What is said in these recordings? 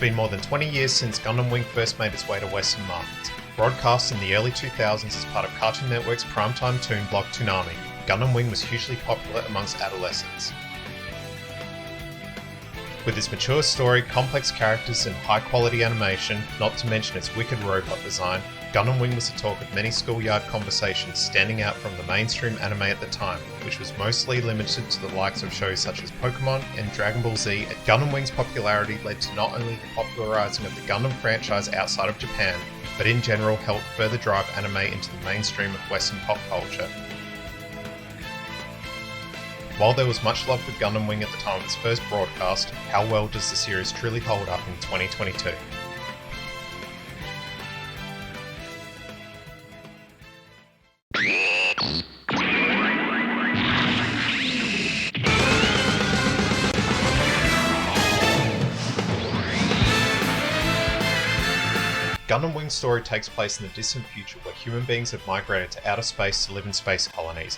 been more than 20 years since Gundam Wing first made its way to Western markets. Broadcast in the early 2000s as part of Cartoon Network's primetime toon block Toonami, Gundam Wing was hugely popular amongst adolescents. With its mature story, complex characters and high-quality animation, not to mention its wicked robot design, Gundam Wing was the talk of many schoolyard conversations, standing out from the mainstream anime at the time, which was mostly limited to the likes of shows such as Pokemon and Dragon Ball Z. Gundam Wing's popularity led to not only the popularising of the Gundam franchise outside of Japan, but in general helped further drive anime into the mainstream of Western pop culture. While there was much love for Gundam Wing at the time of its first broadcast, how well does the series truly hold up in 2022? Gundam Wing's story takes place in the distant future where human beings have migrated to outer space to live in space colonies.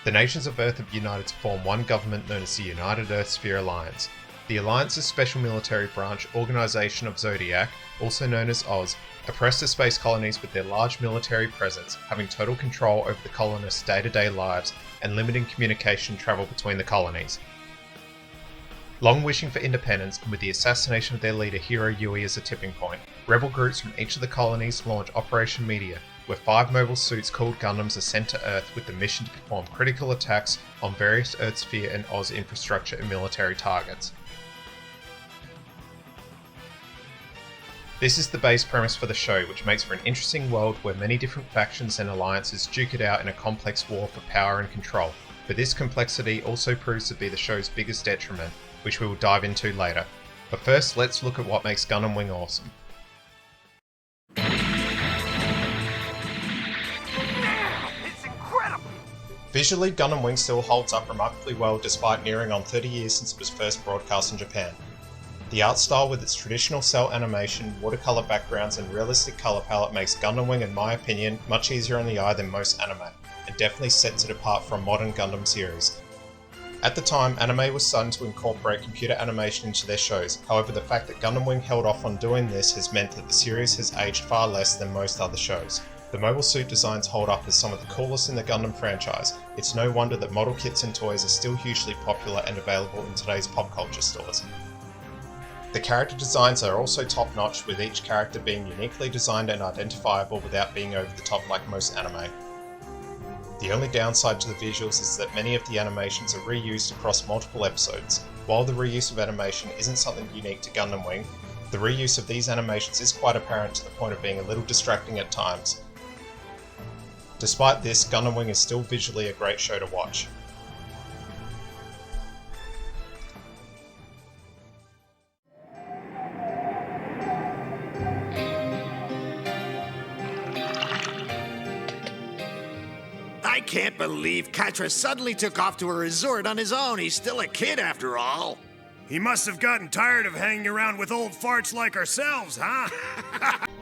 The nations of Earth have united to form one government known as the United Earth Sphere Alliance. The Alliance's special military branch, Organization of Zodiac, also known as Oz, oppress the space colonies with their large military presence, having total control over the colonists' day-to-day lives and limiting communication travel between the colonies. Long wishing for independence, and with the assassination of their leader Hiro Yui as a tipping point, rebel groups from each of the colonies launch Operation Meteor, where 5 mobile suits called Gundams are sent to Earth with the mission to perform critical attacks on various Earth Sphere and Oz infrastructure and military targets. This is the base premise for the show, which makes for an interesting world where many different factions and alliances duke it out in a complex war for power and control, but this complexity also proves to be the show's biggest detriment, which we will dive into later. But first, let's look at what makes Gundam Wing awesome. It's incredible! Visually, Gundam Wing still holds up remarkably well despite nearing on 30 years since it was first broadcast in Japan. The art style with its traditional cell animation, watercolour backgrounds and realistic colour palette makes Gundam Wing, in my opinion, much easier on the eye than most anime, and definitely sets it apart from modern Gundam series. At the time, anime was starting to incorporate computer animation into their shows, however the fact that Gundam Wing held off on doing this has meant that the series has aged far less than most other shows. The mobile suit designs hold up as some of the coolest in the Gundam franchise. It's no wonder that model kits and toys are still hugely popular and available in today's pop culture stores. The character designs are also top-notch, with each character being uniquely designed and identifiable without being over the top like most anime. The only downside to the visuals is that many of the animations are reused across multiple episodes. While the reuse of animation isn't something unique to Gundam Wing, the reuse of these animations is quite apparent to the point of being a little distracting at times. Despite this, Gundam Wing is still visually a great show to watch. I can't believe Katra suddenly took off to a resort on his own. He's still a kid after all. He must have gotten tired of hanging around with old farts like ourselves, huh?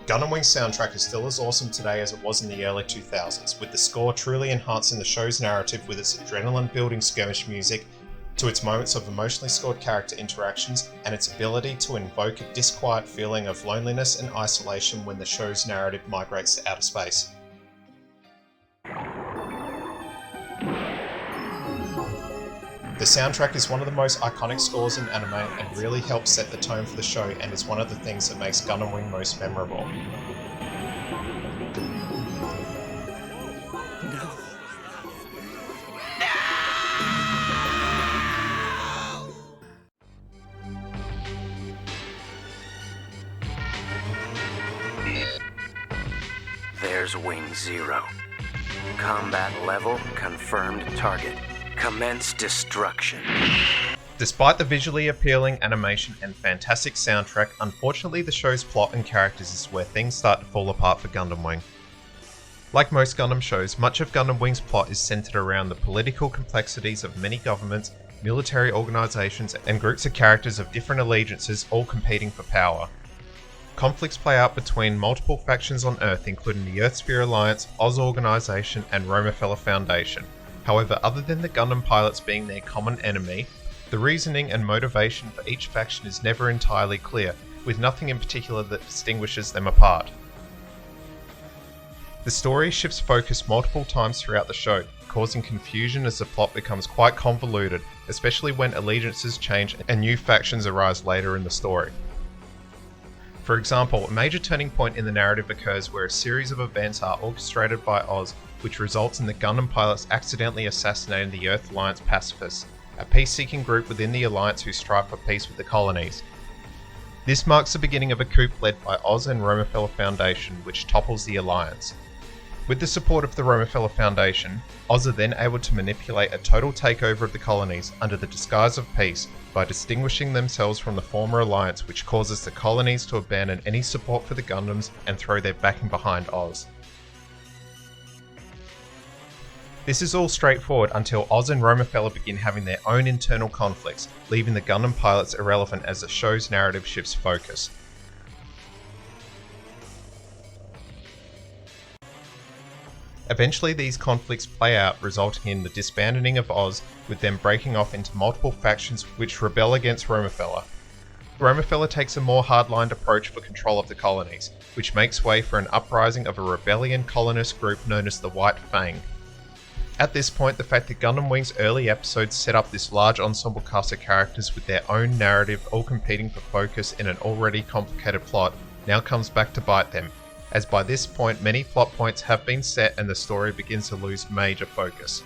Gundam Wing's soundtrack is still as awesome today as it was in the early 2000s, with the score truly enhancing the show's narrative with its adrenaline-building skirmish music, to its moments of emotionally scored character interactions, and its ability to invoke a disquiet feeling of loneliness and isolation when the show's narrative migrates to outer space. The soundtrack is one of the most iconic scores in anime and really helps set the tone for the show, and is one of the things that makes Gundam Wing most memorable. There's Wing 0. Combat level confirmed target. Commence destruction. Despite the visually appealing animation and fantastic soundtrack, unfortunately the show's plot and characters is where things start to fall apart for Gundam Wing. Like most Gundam shows, much of Gundam Wing's plot is centered around the political complexities of many governments, military organizations, and groups of characters of different allegiances all competing for power. Conflicts play out between multiple factions on Earth, including the Earth Sphere Alliance, Oz Organization, and Romefeller Foundation. However, other than the Gundam pilots being their common enemy, the reasoning and motivation for each faction is never entirely clear, with nothing in particular that distinguishes them apart. The story shifts focus multiple times throughout the show, causing confusion as the plot becomes quite convoluted, especially when allegiances change and new factions arise later in the story. For example, a major turning point in the narrative occurs where a series of events are orchestrated by Oz, which results in the Gundam pilots accidentally assassinating the Earth Alliance pacifists, a peace-seeking group within the Alliance who strive for peace with the colonies. This marks the beginning of a coup led by Oz and Rockefeller Foundation, which topples the Alliance. With the support of the Rockefeller Foundation, Oz are then able to manipulate a total takeover of the colonies under the disguise of peace by distinguishing themselves from the former alliance, which causes the colonies to abandon any support for the Gundams and throw their backing behind Oz. This is all straightforward until Oz and Rockefeller begin having their own internal conflicts, leaving the Gundam pilots irrelevant as the show's narrative shifts focus. Eventually these conflicts play out, resulting in the disbanding of Oz, with them breaking off into multiple factions which rebel against Rockefeller. Rockefeller takes a more hardlined approach for control of the colonies, which makes way for an uprising of a rebellion colonist group known as the White Fang. At this point, the fact that Gundam Wing's early episodes set up this large ensemble cast of characters with their own narrative all competing for focus in an already complicated plot now comes back to bite them, as by this point many plot points have been set and the story begins to lose major focus.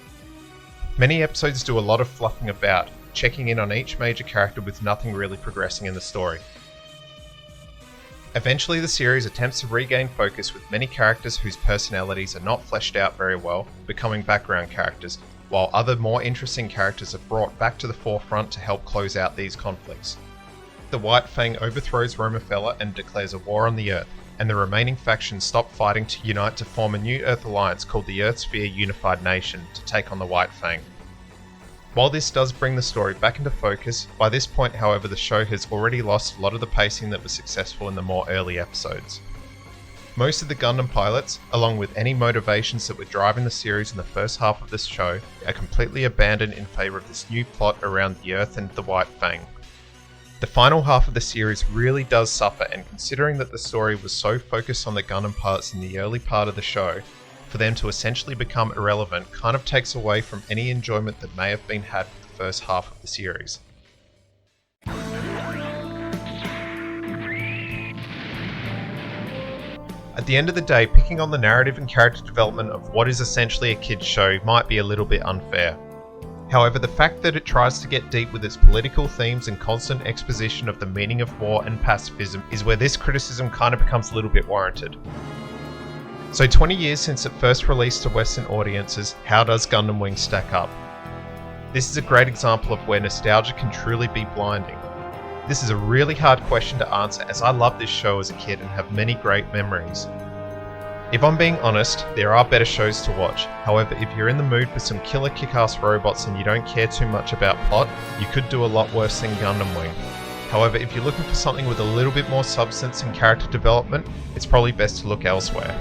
Many episodes do a lot of fluffing about, checking in on each major character with nothing really progressing in the story. Eventually the series attempts to regain focus with many characters whose personalities are not fleshed out very well becoming background characters, while other more interesting characters are brought back to the forefront to help close out these conflicts. The White Fang overthrows Rockefeller and declares a war on the Earth, and the remaining factions stop fighting to unite to form a new Earth alliance called the Earthsphere Unified Nation to take on the White Fang. While this does bring the story back into focus, by this point however the show has already lost a lot of the pacing that was successful in the more early episodes. Most of the Gundam pilots, along with any motivations that were driving the series in the first half of this show, are completely abandoned in favour of this new plot around the Earth and the White Fang. The final half of the series really does suffer, and considering that the story was so focused on the Gundam pilots in the early part of the show, for them to essentially become irrelevant kind of takes away from any enjoyment that may have been had with the first half of the series. At the end of the day, picking on the narrative and character development of what is essentially a kids' show might be a little bit unfair. However, the fact that it tries to get deep with its political themes and constant exposition of the meaning of war and pacifism is where this criticism kind of becomes a little bit warranted. So 20 years since it first released to Western audiences, how does Gundam Wing stack up? This is a great example of where nostalgia can truly be blinding. This is a really hard question to answer, as I loved this show as a kid and have many great memories. If I'm being honest, there are better shows to watch. However, if you're in the mood for some killer kick-ass robots and you don't care too much about plot, you could do a lot worse than Gundam Wing. However, if you're looking for something with a little bit more substance and character development, it's probably best to look elsewhere.